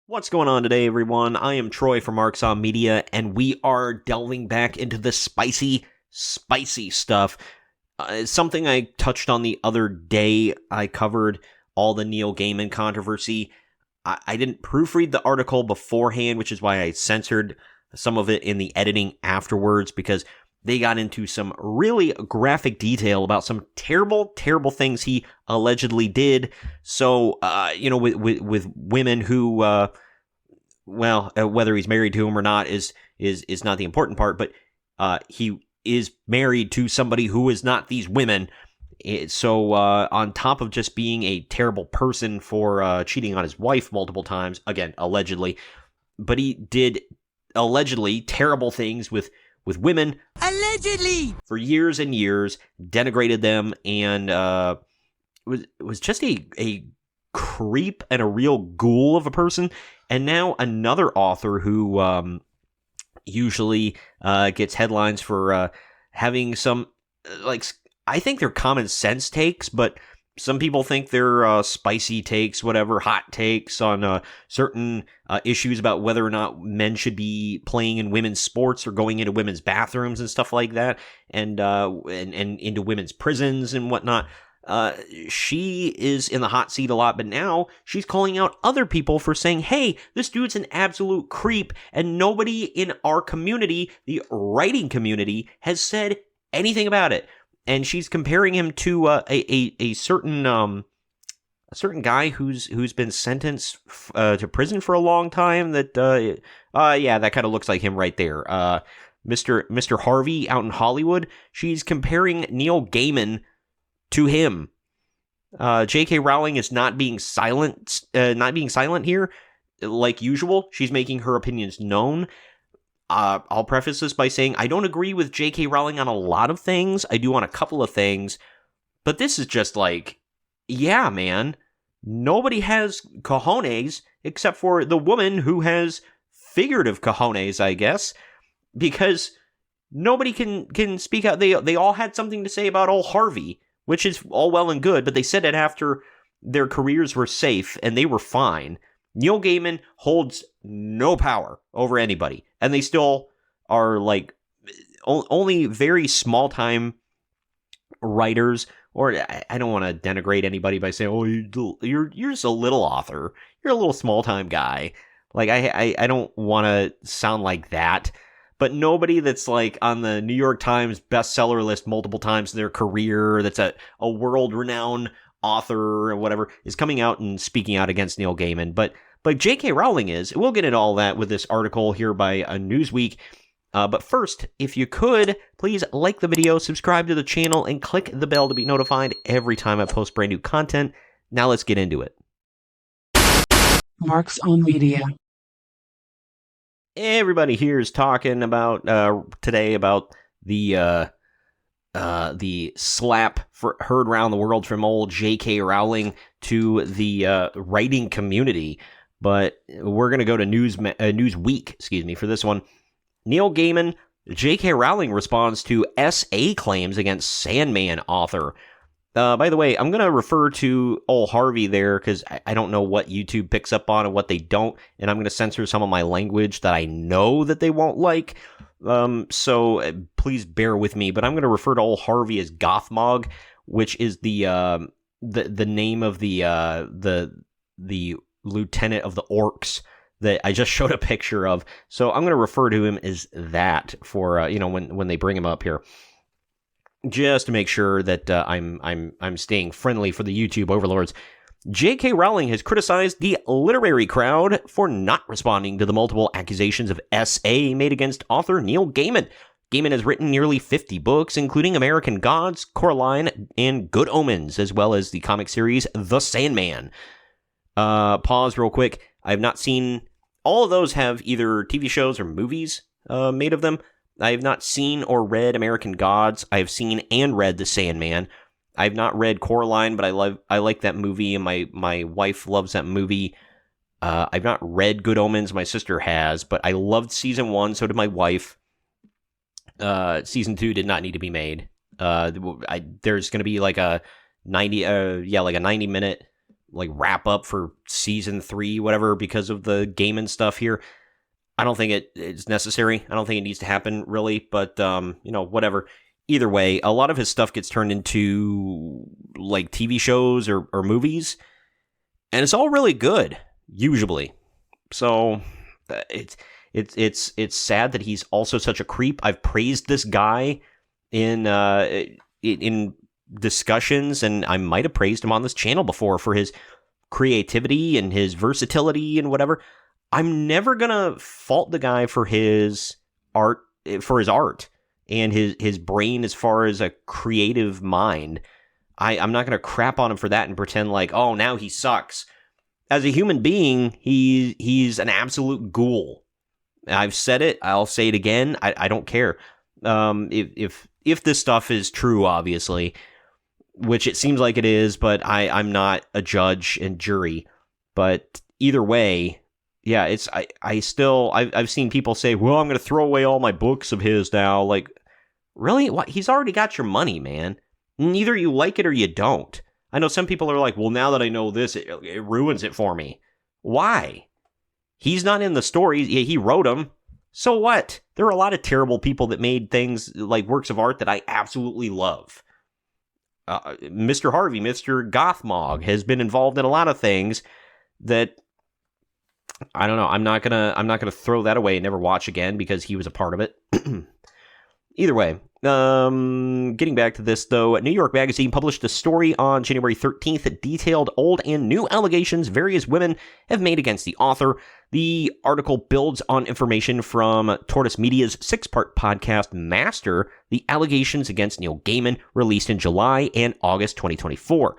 What's going on today, everyone? I am Troy from Marks on Media, and we are delving back into the spicy stuff. Something I touched on the other day. I covered all the Neil Gaiman controversy. I didn't proofread the article beforehand, which is why I censored some of it in the editing afterwards, because they got into some really graphic detail about some terrible things he allegedly did. So, with women who, whether he's married to them or not is not the important part, but he is married to somebody who is not these women. So, on top of just being a terrible person for cheating on his wife multiple times, again, allegedly, but he did allegedly terrible things with women, allegedly, for years and years, denigrated them, and was just a creep and a real ghoul of a person. And now another author who usually gets headlines for having some, I think they're common sense takes, but some people think they're spicy takes, whatever, hot takes on certain issues about whether or not men should be playing in women's sports or going into women's bathrooms and stuff like that, and into women's prisons and whatnot. She is in the hot seat a lot, but now she's calling out other people for saying, hey, this dude's an absolute creep, and nobody in our community, the writing community, has said anything about it. And she's comparing him to a certain guy who's been sentenced to prison for a long time. That that kind of looks like him right there. Mr. Harvey out in Hollywood. She's comparing Neil Gaiman to him. J.K. Rowling is not being silent here, like usual. She's making her opinions known. I'll preface this by saying I don't agree with J.K. Rowling on a lot of things. I do on a couple of things. But this is just like, yeah, man. Nobody has cojones except for the woman who has figurative cojones, I guess. Because nobody can speak out. They all had something to say about old Harvey, which is all well and good, but they said it after their careers were safe and they were fine. Neil Gaiman holds no power over anybody, and they still are like only very small time writers. Or I don't want to denigrate anybody by saying, "Oh, you're just a little author. You're a little small time guy." Like I don't want to sound like that, but nobody that's like on the New York Times bestseller list multiple times in their career, that's a world renowned author or whatever, is coming out and speaking out against Neil Gaiman. But J.K. Rowling is. We'll get into all that with this article here by Newsweek. But first, if you could, please like the video, subscribe to the channel, and click the bell to be notified every time I post brand new content. Now let's get into it. Marks on Media. Everybody here is talking about today about the slap heard around the world from old J.K. Rowling to the writing community. But we're going to go to Newsweek, for this one. Neil Gaiman, J.K. Rowling responds to S.A. claims against Sandman author. By the way, I'm going to refer to old Harvey there because I don't know what YouTube picks up on and what they don't, and I'm going to censor some of my language that I know that they won't like. So please bear with me, but I'm going to refer to old Harvey as Gothmog, which is the name of the lieutenant of the orcs that I just showed a picture of. So I'm going to refer to him as that for when they bring him up here, just to make sure that I'm staying friendly for the YouTube overlords. J.K. Rowling has criticized the literary crowd for not responding to the multiple accusations of S.A. made against author Neil Gaiman. Gaiman has written nearly 50 books, including American Gods, Coraline, and Good Omens, as well as the comic series The Sandman. Pause real quick. I have not seen... All of those have either TV shows or movies made of them. I have not seen or read American Gods. I have seen and read The Sandman. I have not read Coraline, but I like that movie, and my wife loves that movie. I've not read Good Omens. My sister has, but I loved season 1. So did my wife. Season 2 did not need to be made. There's going to be like a 90 minute like wrap up for season 3, whatever, because of the Gaiman stuff here. I don't think it's necessary. I don't think it needs to happen, really, but, whatever. Either way, a lot of his stuff gets turned into, like, TV shows or movies, and it's all really good, usually. So, it's sad that he's also such a creep. I've praised this guy in discussions, and I might have praised him on this channel before for his creativity and his versatility and whatever. I'm never gonna fault the guy for his art, and his brain as far as a creative mind. I'm not gonna crap on him for that and pretend like, oh, now he sucks. As a human being, he's an absolute ghoul. I've said it. I'll say it again. I don't care. If this stuff is true, obviously, which it seems like it is, but I'm not a judge and jury. But either way, yeah, I've seen people say, well, I'm going to throw away all my books of his now. Like, really? What? He's already got your money, man. Either you like it or you don't. I know some people are like, well, now that I know this, it ruins it for me. Why? He's not in the story. He wrote them. So what? There are a lot of terrible people that made things like works of art that I absolutely love. Mr. Harvey, Mr. Gothmog has been involved in a lot of things that I don't know. I'm not gonna throw that away and never watch again because he was a part of it. Either way, getting back to this though, New York Magazine published a story on January 13th that detailed old and new allegations various women have made against the author. The article builds on information from Tortoise Media's 6-part podcast Master, the allegations against Neil Gaiman, released in July and August 2024.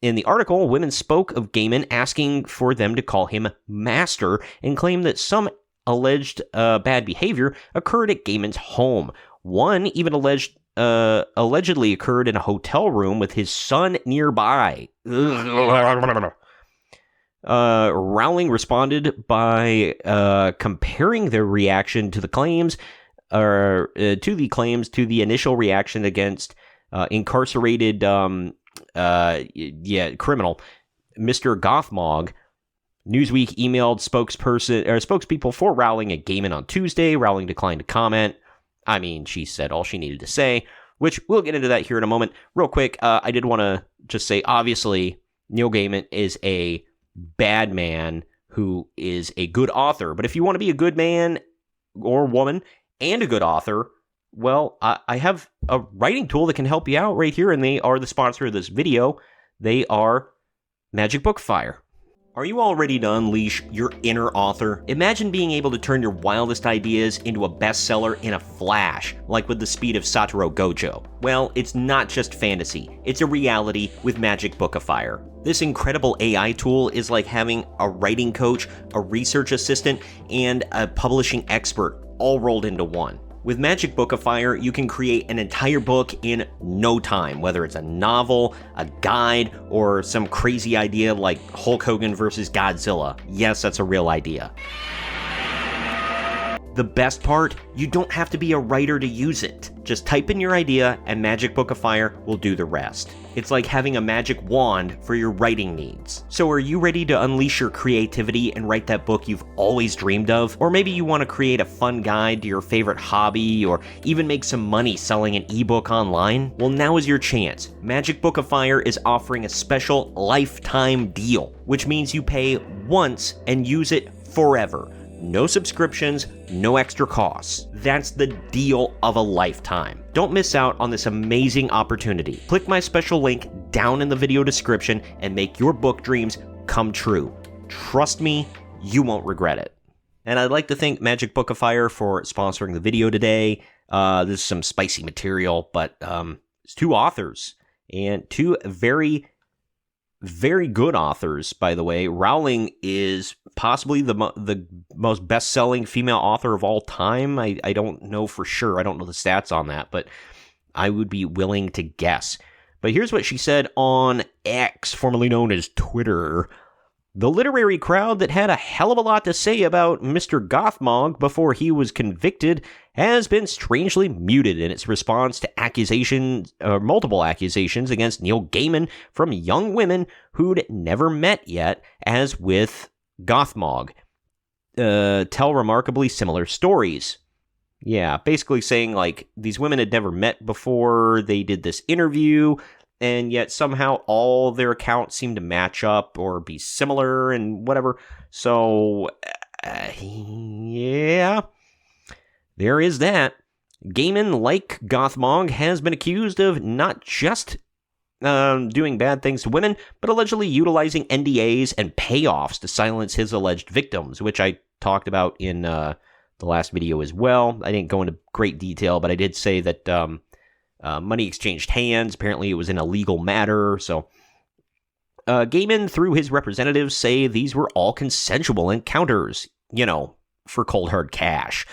In the article, women spoke of Gaiman asking for them to call him Master and claimed that some alleged bad behavior occurred at Gaiman's home. One even allegedly occurred in a hotel room with his son nearby. Rowling responded by comparing their reaction to the claims, to the initial reaction against incarcerated criminal Mr. Gothmog. Newsweek emailed spokespeople for Rowling at Gaiman on Tuesday. Rowling declined to comment. I mean, she said all she needed to say, which we'll get into that here in a moment. Real quick, I did want to just say, obviously, Neil Gaiman is a bad man who is a good author. But if you want to be a good man or woman and a good author, well, I have a writing tool that can help you out right here, and they are the sponsor of this video. They are Magic BOOKIFIER. Are you all ready to unleash your inner author? Imagine being able to turn your wildest ideas into a bestseller in a flash, like with the speed of Satoru Gojo. Well, it's not just fantasy, it's a reality with Magic BOOKIFIER. This incredible AI tool is like having a writing coach, a research assistant, and a publishing expert all rolled into one. With Magic BOOKIFIER, you can create an entire book in no time, whether it's a novel, a guide, or some crazy idea like Hulk Hogan versus Godzilla. Yes, that's a real idea. The best part, you don't have to be a writer to use it. Just type in your idea and Magic BOOKIFIER will do the rest. It's like having a magic wand for your writing needs. So are you ready to unleash your creativity and write that book you've always dreamed of? Or maybe you want to create a fun guide to your favorite hobby, or even make some money selling an ebook online? Well, now is your chance. Magic BOOKIFIER is offering a special lifetime deal, which means you pay once and use it forever. No subscriptions, no extra costs. That's the deal of a lifetime. Don't miss out on this amazing opportunity. Click my special link down in the video description and make your book dreams come true. Trust me, you won't regret it. And I'd like to thank Magic BOOKIFIER for sponsoring the video today. This is some spicy material, but it's two authors, and two very, very good authors, by the way. Rowling is possibly the most best-selling female author of all time. I don't know for sure. I don't know the stats on that, but I would be willing to guess. But here's what she said on X, formerly known as Twitter. The literary crowd that had a hell of a lot to say about Mr. Gothmog before he was convicted has been strangely muted in its response to multiple accusations against Neil Gaiman from young women who'd never met yet, as with Gothmog. Tell remarkably similar stories. Yeah, basically saying, like, these women had never met before they did this interview, and yet somehow all their accounts seem to match up or be similar and whatever. So, yeah, there is that. Gaiman, like Gothmog, has been accused of not just doing bad things to women, but allegedly utilizing NDAs and payoffs to silence his alleged victims, which I talked about in the last video as well. I didn't go into great detail, but I did say that money exchanged hands. Apparently it was an illegal matter. So Gaiman, through his representatives, say these were all consensual encounters, for cold hard cash.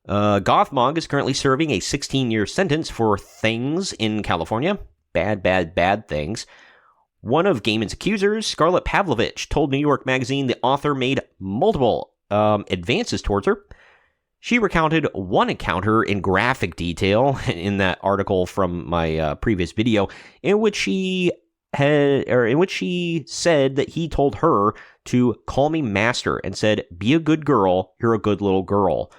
Gothmog is currently serving a 16-year sentence for things in California. Bad things. One of Gaiman's accusers, Scarlett Pavlovich, told New York Magazine the author made multiple advances towards her. She recounted one encounter in graphic detail in that article from my previous video, in which she said that he told her to call me master and said, "Be a good girl. You're a good little girl."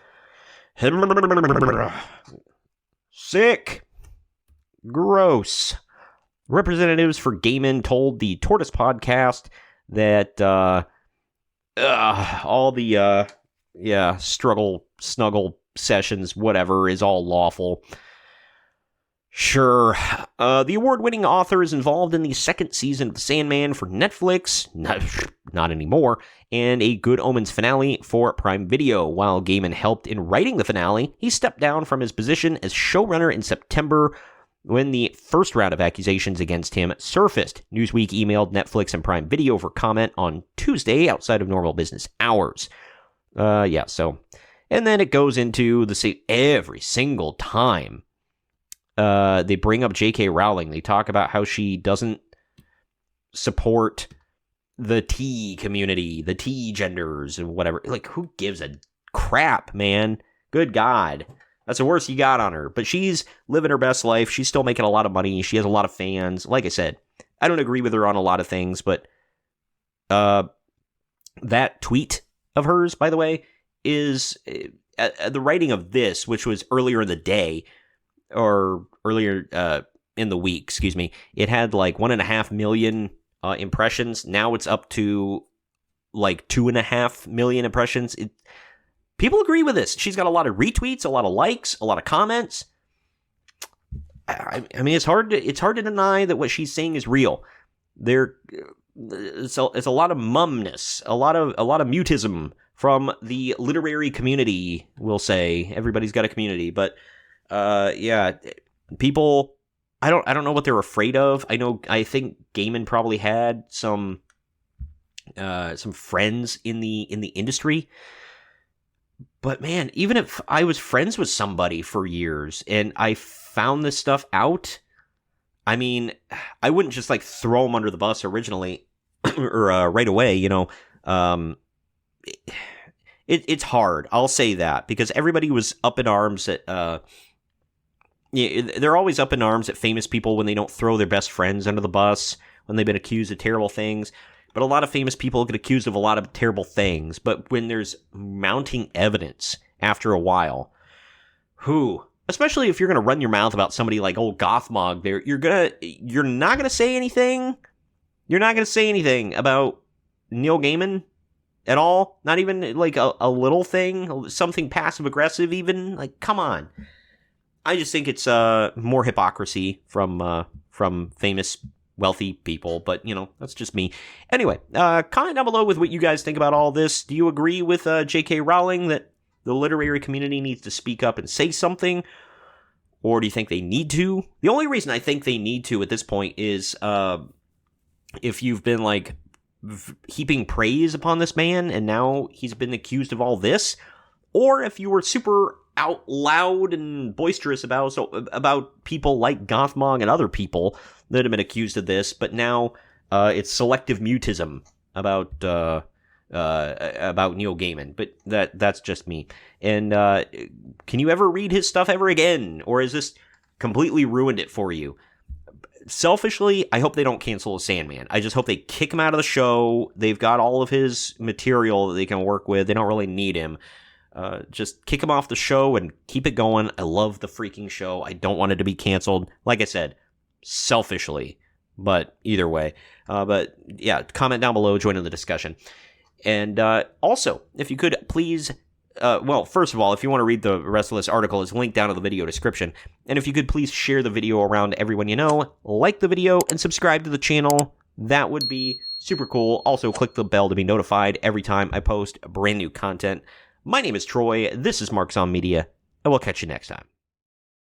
Sick. Gross. Representatives for Gaiman told the Tortoise podcast that all the struggle, snuggle sessions, whatever, is all lawful. Sure. The award-winning author is involved in the second season of Sandman for Netflix, not anymore, and a Good Omens finale for Prime Video. While Gaiman helped in writing the finale, he stepped down from his position as showrunner in September when the first round of accusations against him surfaced. Newsweek emailed Netflix and Prime Video for comment on Tuesday outside of normal business hours. And then it goes into every single time they bring up J.K. Rowling. They talk about how she doesn't support the T community, the T genders, and whatever. Like, who gives a crap, man? Good God. That's the worst you got on her. But she's living her best life. She's still making a lot of money. She has a lot of fans. Like I said, I don't agree with her on a lot of things, but that tweet of hers, by the way, is the writing of this, which was earlier in the day, or earlier in the week, excuse me. It had like 1.5 million impressions. Now it's up to like 2.5 million impressions. People agree with this. She's got a lot of retweets, a lot of likes, a lot of comments. I mean, it's hard to deny that what she's saying is real. It's a lot of mumness, a lot of mutism from the literary community. We'll say everybody's got a community, but people. I don't know what they're afraid of. I think Gaiman probably had some friends in the industry. But man, even if I was friends with somebody for years and I found this stuff out, I mean, I wouldn't just like throw them under the bus originally or right away, It's hard. I'll say that because everybody was up in arms at they're always up in arms at famous people when they don't throw their best friends under the bus, when they've been accused of terrible things. But a lot of famous people get accused of a lot of terrible things. But when there's mounting evidence after a while, especially if you're going to run your mouth about somebody like old Gothmog, you're not going to say anything. You're not going to say anything about Neil Gaiman at all. Not even like a little thing, something passive aggressive even. Like, come on. I just think it's more hypocrisy from famous wealthy people, but that's just me. Anyway, comment down below with what you guys think about all this. Do you agree with J.K. Rowling that the literary community needs to speak up and say something, or do you think they need to? The only reason I think they need to at this point is if you've been like heaping praise upon this man and now he's been accused of all this, or if you were super out loud and boisterous about people like Gothmog and other people that have been accused of this, but now it's selective mutism about Neil Gaiman, but that's just me. And can you ever read his stuff ever again, or is this completely ruined it for you? Selfishly, I hope they don't cancel Sandman. I just hope they kick him out of the show. They've got all of his material that they can work with. They don't really need him. Just kick him off the show and keep it going. I love the freaking show. I don't want it to be canceled. Like I said, selfishly, but either way. But yeah, comment down below, join in the discussion. And also, if you could please, well, first of all, if you want to read the rest of this article, it's linked down in the video description. And if you could please share the video around everyone you know, like the video, and subscribe to the channel, that would be super cool. Also, click the bell to be notified every time I post brand new content. My name is Troy, this is Marks on Media, and we'll catch you next time.